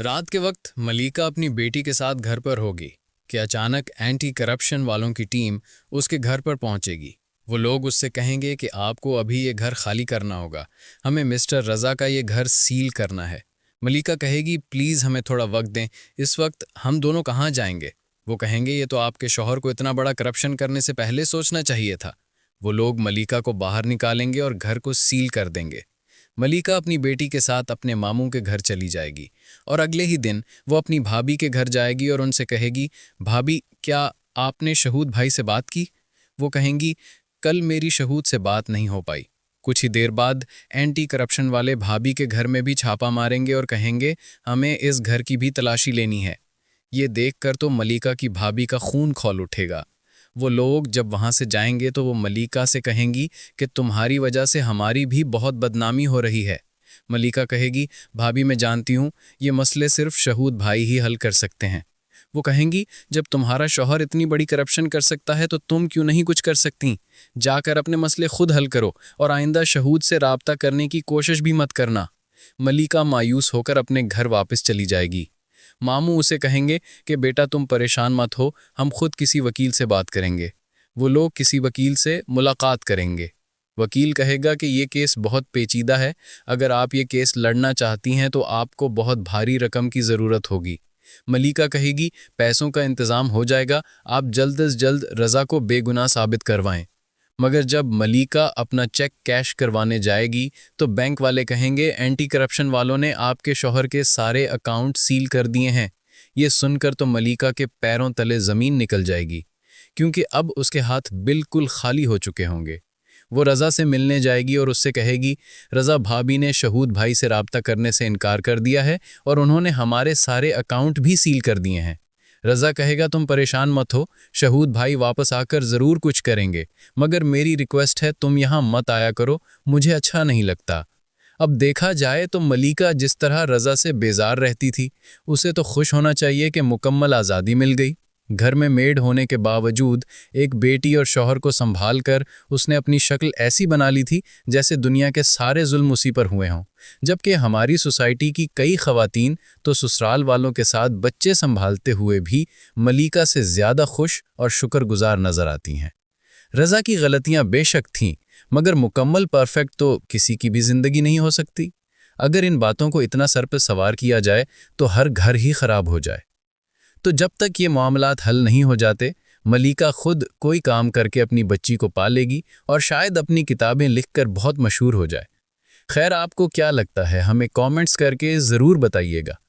رات کے وقت ملیکا اپنی بیٹی کے ساتھ گھر پر ہوگی کہ اچانک اینٹی کرپشن والوں کی ٹیم اس کے گھر پر پہنچے گی۔ وہ لوگ اس سے کہیں گے کہ آپ کو ابھی یہ گھر خالی کرنا ہوگا، ہمیں مسٹر رضا کا یہ گھر سیل کرنا ہے۔ ملیکا کہے گی پلیز ہمیں تھوڑا وقت دیں، اس وقت ہم دونوں کہاں جائیں گے؟ وہ کہیں گے یہ تو آپ کے شوہر کو اتنا بڑا کرپشن کرنے سے پہلے سوچنا چاہیے تھا۔ وہ لوگ ملیکا کو باہر نکالیں گے اور گھر کو سیل کر دیں گے۔ ملیکا اپنی بیٹی کے ساتھ اپنے ماموں کے گھر چلی جائے گی اور اگلے ہی دن وہ اپنی بھابھی کے گھر جائے گی اور ان سے کہے گی بھابھی کیا آپ نے شہود بھائی سے بات کی؟ وہ کہیں گی کل میری شہود سے بات نہیں ہو پائی۔ کچھ ہی دیر بعد اینٹی کرپشن والے بھابھی کے گھر میں بھی چھاپا ماریں گے اور کہیں گے ہمیں اس گھر کی بھی تلاشی لینی ہے۔ یہ دیکھ کر تو ملیکا کی بھابھی کا خون کھول اٹھے گا۔ وہ لوگ جب وہاں سے جائیں گے تو وہ ملیکا سے کہیں گی کہ تمہاری وجہ سے ہماری بھی بہت بدنامی ہو رہی ہے۔ ملیکا کہے گی بھابھی میں جانتی ہوں یہ مسئلے صرف شہود بھائی ہی حل کر سکتے ہیں۔ وہ کہیں گی جب تمہارا شوہر اتنی بڑی کرپشن کر سکتا ہے تو تم کیوں نہیں کچھ کر سکتی؟ جا کر اپنے مسئلے خود حل کرو اور آئندہ شہود سے رابطہ کرنے کی کوشش بھی مت کرنا۔ ملیکا مایوس ہو کر اپنے گھر واپس چلی جائے گی۔ ماموں اسے کہیں گے کہ بیٹا تم پریشان مت ہو، ہم خود کسی وکیل سے بات کریں گے۔ وہ لوگ کسی وکیل سے ملاقات کریں گے۔ وکیل کہے گا کہ یہ کیس بہت پیچیدہ ہے، اگر آپ یہ کیس لڑنا چاہتی ہیں تو آپ کو بہت بھاری رقم کی ضرورت ہوگی۔ ملیکا کہے گی پیسوں کا انتظام ہو جائے گا، آپ جلد از جلد رضا کو بے گناہ ثابت کروائیں۔ مگر جب ملیکا اپنا چیک کیش کروانے جائے گی تو بینک والے کہیں گے اینٹی کرپشن والوں نے آپ کے شوہر کے سارے اکاؤنٹ سیل کر دیے ہیں۔ یہ سن کر تو ملیکا کے پیروں تلے زمین نکل جائے گی، کیونکہ اب اس کے ہاتھ بالکل خالی ہو چکے ہوں گے۔ وہ رضا سے ملنے جائے گی اور اس سے کہے گی رضا بھابھی نے شہود بھائی سے رابطہ کرنے سے انکار کر دیا ہے اور انہوں نے ہمارے سارے اکاؤنٹ بھی سیل کر دیے ہیں۔ رضا کہے گا تم پریشان مت ہو، شہود بھائی واپس آ کر ضرور کچھ کریں گے، مگر میری ریکویسٹ ہے تم یہاں مت آیا کرو، مجھے اچھا نہیں لگتا۔ اب دیکھا جائے تو ملیکا جس طرح رضا سے بیزار رہتی تھی، اسے تو خوش ہونا چاہیے کہ مکمل آزادی مل گئی۔ گھر میں میڈ ہونے کے باوجود ایک بیٹی اور شوہر کو سنبھال کر اس نے اپنی شکل ایسی بنا لی تھی جیسے دنیا کے سارے ظلم اسی پر ہوئے ہوں، جبکہ ہماری سوسائٹی کی کئی خواتین تو سسرال والوں کے ساتھ بچے سنبھالتے ہوئے بھی ملیکا سے زیادہ خوش اور شکر گزار نظر آتی ہیں۔ رضا کی غلطیاں بے شک تھیں، مگر مکمل پرفیکٹ تو کسی کی بھی زندگی نہیں ہو سکتی۔ اگر ان باتوں کو اتنا سر پہ سوار کیا جائے تو ہر گھر ہی خراب ہو جائے۔ تو جب تک یہ معاملات حل نہیں ہو جاتے، ملیکا خود کوئی کام کر کے اپنی بچی کو پالے گی اور شاید اپنی کتابیں لکھ کر بہت مشہور ہو جائے۔ خیر آپ کو کیا لگتا ہے؟ ہمیں کامنٹس کر کے ضرور بتائیے گا۔